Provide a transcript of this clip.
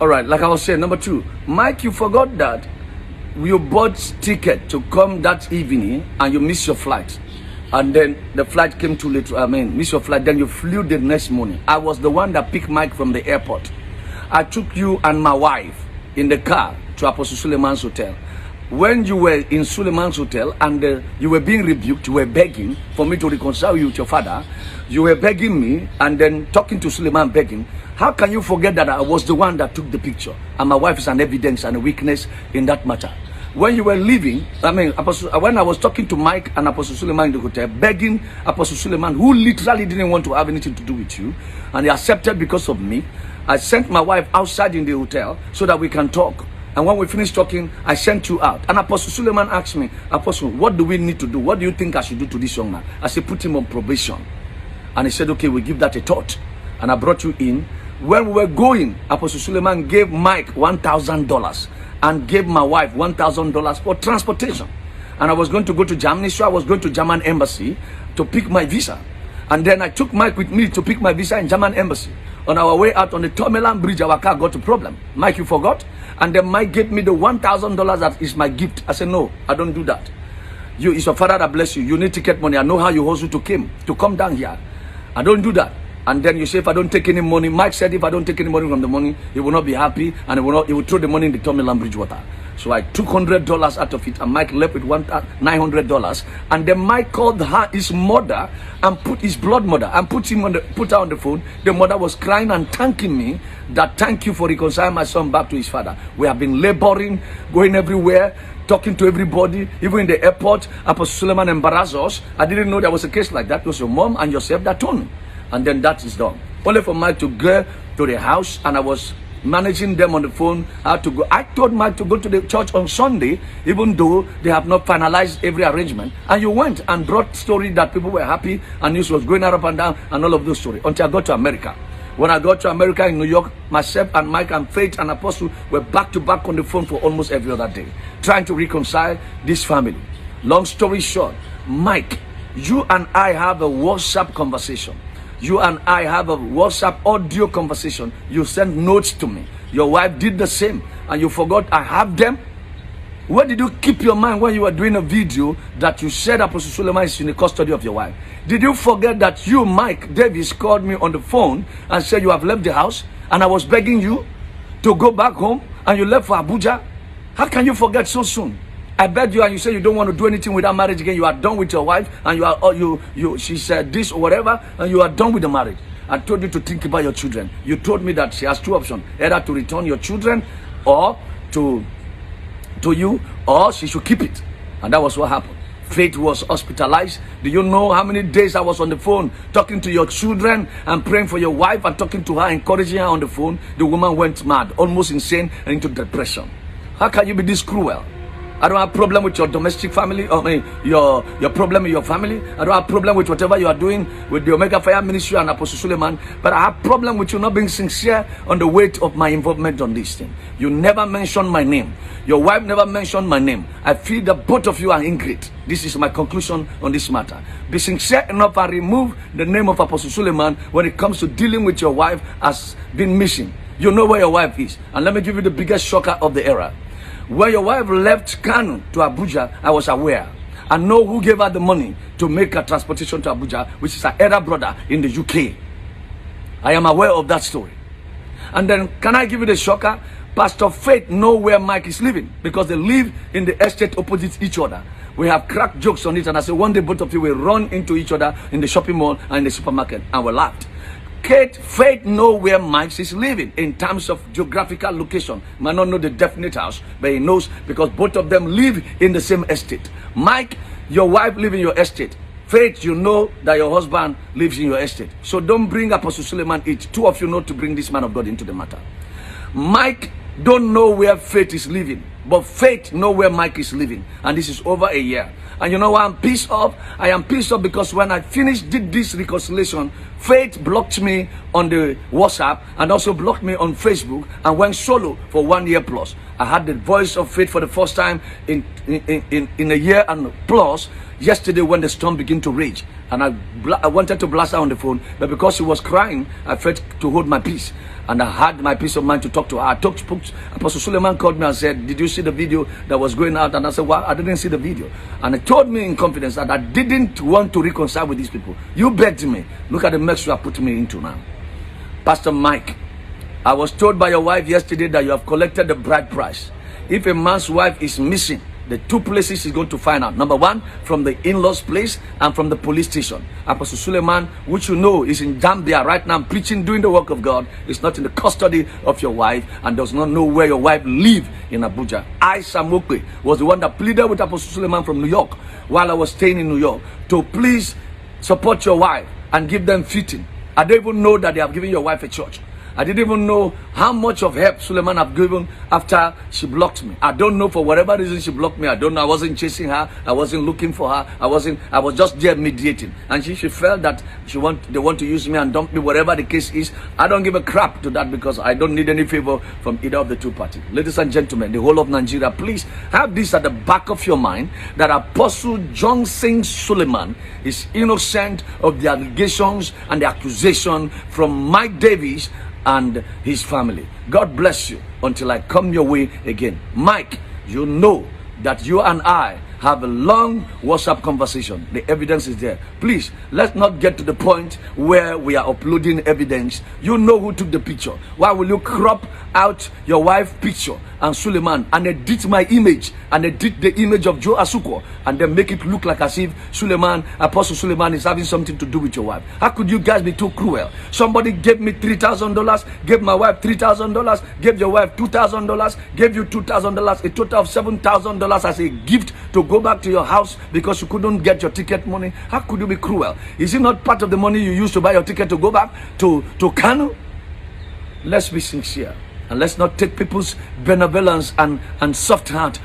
All right, like I was saying, number two, Mike, you forgot that you bought ticket to come that evening and you missed your flight. And then the flight came too late. Missed your flight. Then you flew the next morning. I was the one that picked Mike from the airport. I took you and my wife in the car to Apostle Suleman's hotel. When you were in Suleman's hotel and you were being rebuked, you were begging for me to reconcile you with your father. You were begging me and then talking to Suleman begging. How can you forget that I was the one that took the picture? And my wife is an evidence and a witness in that matter. When you were leaving, when I was talking to Mike and Apostle Suleman in the hotel, begging Apostle Suleman, who literally didn't want to have anything to do with you, and he accepted because of me, I sent my wife outside in the hotel so that we can talk. And when we finished talking, I sent you out. And Apostle Suleman asked me, Apostle, what do we need to do? What do you think I should do to this young man? I said, put him on probation. And he said, okay, we'll give that a thought. And I brought you in. When we were going, Apostle Suleman gave Mike $1,000 and gave my wife $1,000 for transportation. And I was going to go to Germany, so I was going to German embassy to pick my visa. And then I took Mike with me to pick my visa in German embassy. On our way out on the Tomeland Bridge, our car got a problem. Mike, you forgot? And then Mike gave me the $1,000 that is my gift. I said, no, I don't do that. It's your father that bless you. You need ticket money. I know how you hustle to come down here. I don't do that. And then you say, if I don't take any money, Mike said, if I don't take any money from the money, he will not be happy, and he will throw the money in the Tomeland Bridge water. So I took $100 out of it, and Mike left with $900. And then Mike called her his mother and put his blood mother and put her on the phone. The mother was crying and thanking me that thank you for reconciling my son back to his father. We have been laboring, going everywhere, talking to everybody, even in the airport. Apostle Suleman embarrassed us. I didn't know there was a case like that. It was your mom and yourself that told me. And then that is done. Only for Mike to go to the house, and I was managing them on the phone how to go. I told Mike to go to the church on Sunday, even though they have not finalized every arrangement. And you went and brought story that people were happy and news was going up and down and all of those stories until I got to America. When I got to America in New York, myself and Mike and Faith and Apostle were back to back on the phone for almost every other day, trying to reconcile this family. Long story short, Mike, you and I have a WhatsApp conversation. You and I have a WhatsApp audio conversation. You send notes to me. Your wife did the same. And you forgot I have them. Where did you keep your mind when you were doing a video that you said Apostle Suleman is in the custody of your wife? Did you forget that you, Mike Davis, called me on the phone and said you have left the house? And I was begging you to go back home and you left for Abuja? How can you forget so soon? I begged you and you said you don't want to do anything without marriage again. You are done with your wife and she said this or whatever and you are done with the marriage. I told you to think about your children. You told me that she has two options, either to return your children or to you, or she should keep it. And that was what happened. Faith was hospitalized. Do you know how many days I was on the phone talking to your children and praying for your wife and talking to her, encouraging her on the phone? The woman went mad, almost insane, and into depression. How can you be this cruel? I don't have problem with your domestic family, your problem with your family. I don't have problem with whatever you are doing with the Omega Fire Ministry and Apostle Suleman. But I have problem with you not being sincere on the weight of my involvement on this thing. You never mentioned my name. Your wife never mentioned my name. I feel that both of you are ingrate. This is my conclusion on this matter. Be sincere enough and remove the name of Apostle Suleman when it comes to dealing with your wife as being missing. You know where your wife is. And let me give you the biggest shocker of the era. When your wife left Kano to Abuja, I was aware. I know who gave her the money to make her transportation to Abuja, which is her elder brother in the UK. I am aware of that story. And then, can I give you the shocker? Pastor Faith know where Mike is living because they live in the estate opposite each other. We have cracked jokes on it, and I said one day both of you will run into each other in the shopping mall and in the supermarket, and we laughed. Faith know where Mike is living in terms of geographical location. Might not know the definite house, but he knows because both of them live in the same estate. Mike, your wife lives in your estate. Faith, you know that your husband lives in your estate. So don't bring Apostle Suleman each. Two of you know to bring this man of God into the matter. Mike don't know where Faith is living. But faith know where Mike is living. And this is over a year. And you know why I'm pissed off? I am pissed off because when I did this reconciliation, Faith blocked me on the WhatsApp and also blocked me on Facebook and went solo for 1 year plus. I had the voice of Faith for the first time in a year and plus yesterday when the storm began to rage. And I wanted to blast her on the phone, but because she was crying, I felt to hold my peace. And I had my peace of mind to talk to her. Apostle Suleman called me and said, "Did you see the video that was going out?" And I said, "Well, I didn't see the video." And he told me in confidence that I didn't want to reconcile with these people. You begged me. Look at the mess you are putting me into now. Pastor Mike, I was told by your wife yesterday that you have collected the bride price. If a man's wife is missing, the two places he's going to find out. Number one, from the in-laws place and from the police station. Apostle Suleman, which you know is in Zambia right now preaching, doing the work of God, is not in the custody of your wife and does not know where your wife lives in Abuja. I, Sam Okpe, was the one that pleaded with Apostle Suleman from New York while I was staying in New York to please support your wife and give them fitting. I don't even know that they have given your wife a church. I didn't even know how much of help Suleman have given after she blocked me. I don't know, for whatever reason she blocked me. I don't know. I wasn't chasing her. I wasn't looking for her. I was just there mediating. And she felt that they want to use me and dump me, whatever the case is. I don't give a crap to that because I don't need any favor from either of the two parties. Ladies and gentlemen, the whole of Nigeria, please have this at the back of your mind that Apostle Johnson Suleman is innocent of the allegations and the accusation from Mike Davis and his family. God bless you until I come your way again. Mike, you know that you and I have a long WhatsApp conversation. The evidence is there. Please, let's not get to the point where we are uploading evidence. You know who took the picture. Why will you crop out your wife's picture and Suleman and edit my image and edit the image of Joe Asuko and then make it look like as if Suleman, Apostle Suleman, is having something to do with your wife? How could you guys be too cruel? Somebody gave me $3,000, gave my wife $3,000, gave your wife $2,000, gave you $2,000, a total of $7,000 as a gift to go back to your house because you couldn't get your ticket money. How could you be cruel? Is it not part of the money you used to buy your ticket to go back to Kano? Let's be sincere and let's not take people's benevolence and soft heart